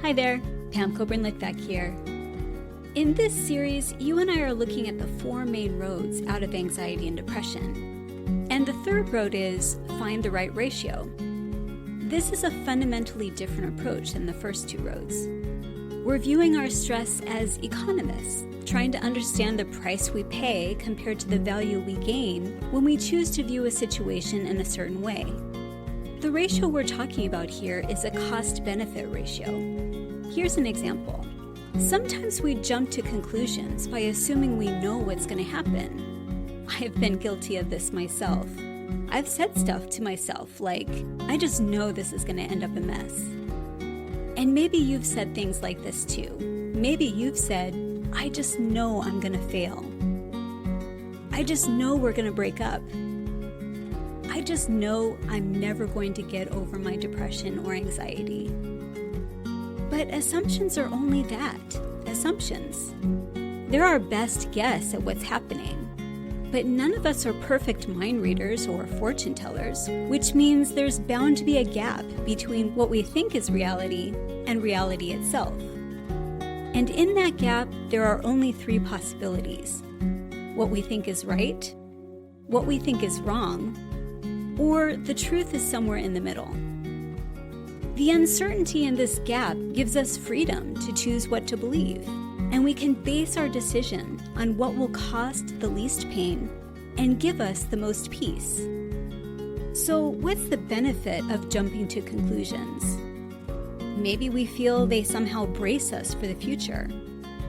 Hi there, Pam Coburn-Litvak here. In this series, you and I are looking at the four main roads out of anxiety and depression. And the third road is find the right ratio. This is a fundamentally different approach than the first two roads. We're viewing our stress as economists, trying to understand the price we pay compared to the value we gain when we choose to view a situation in a certain way. The ratio we're talking about here is a cost-benefit ratio. Here's an example. Sometimes we jump to conclusions by assuming we know what's going to happen. I've been guilty of this myself. I've said stuff to myself like, I just know this is going to end up a mess. And maybe you've said things like this too. Maybe you've said, I just know I'm going to fail. I just know we're going to break up. I just know I'm never going to get over my depression or anxiety. But assumptions are only that, assumptions. They're our best guess at what's happening. But none of us are perfect mind readers or fortune tellers, which means there's bound to be a gap between what we think is reality and reality itself. And in that gap, there are only three possibilities: what we think is right, what we think is wrong, or the truth is somewhere in the middle. The uncertainty in this gap gives us freedom to choose what to believe, and we can base our decision on what will cost the least pain and give us the most peace. So, what's the benefit of jumping to conclusions? Maybe we feel they somehow brace us for the future.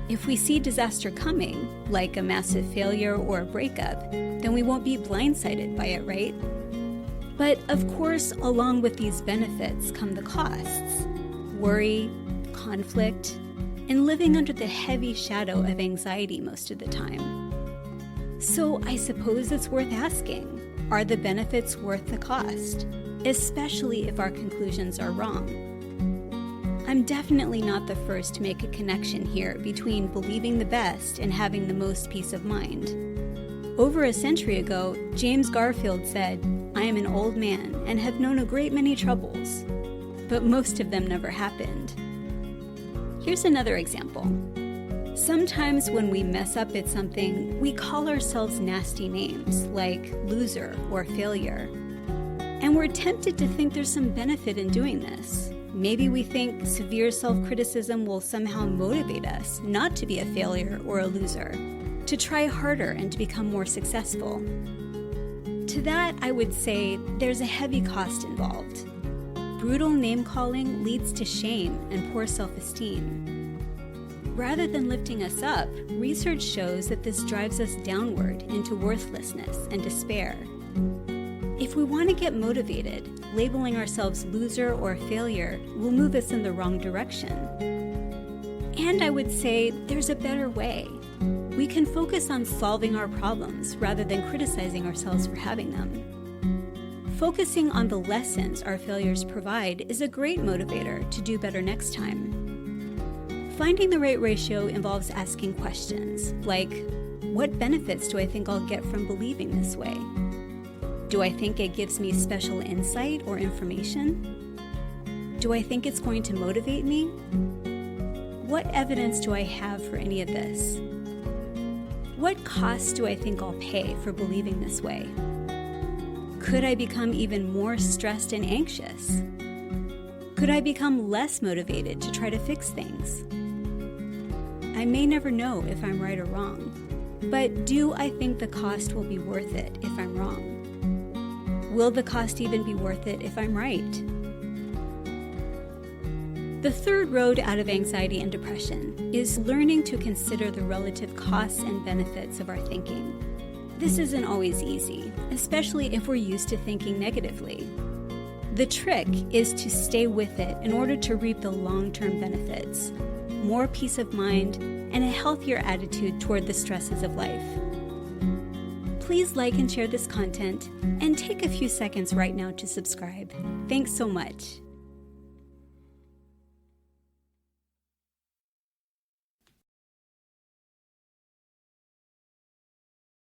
If we see disaster coming, like a massive failure or a breakup, then we won't be blindsided by it, right? But of course, along with these benefits come the costs: worry, conflict, and living under the heavy shadow of anxiety most of the time. So I suppose it's worth asking, are the benefits worth the cost? Especially if our conclusions are wrong. I'm definitely not the first to make a connection here between believing the best and having the most peace of mind. Over a century ago, James Garfield said, I am an old man and have known a great many troubles, but most of them never happened. Here's another example. Sometimes when we mess up at something, we call ourselves nasty names like loser or failure. And we're tempted to think there's some benefit in doing this. Maybe we think severe self-criticism will somehow motivate us not to be a failure or a loser, to try harder and to become more successful. To that, I would say there's a heavy cost involved. Brutal name-calling leads to shame and poor self-esteem. Rather than lifting us up, research shows that this drives us downward into worthlessness and despair. If we want to get motivated, labeling ourselves loser or failure will move us in the wrong direction. And I would say there's a better way. We can focus on solving our problems rather than criticizing ourselves for having them. Focusing on the lessons our failures provide is a great motivator to do better next time. Finding the right ratio involves asking questions like, what benefits do I think I'll get from believing this way? Do I think it gives me special insight or information? Do I think it's going to motivate me? What evidence do I have for any of this? What cost do I think I'll pay for believing this way? Could I become even more stressed and anxious? Could I become less motivated to try to fix things? I may never know if I'm right or wrong, but do I think the cost will be worth it if I'm wrong? Will the cost even be worth it if I'm right? The third road out of anxiety and depression is learning to consider the relative costs and benefits of our thinking. This isn't always easy, especially if we're used to thinking negatively. The trick is to stay with it in order to reap the long-term benefits, more peace of mind, and a healthier attitude toward the stresses of life. Please like and share this content, and take a few seconds right now to subscribe. Thanks so much.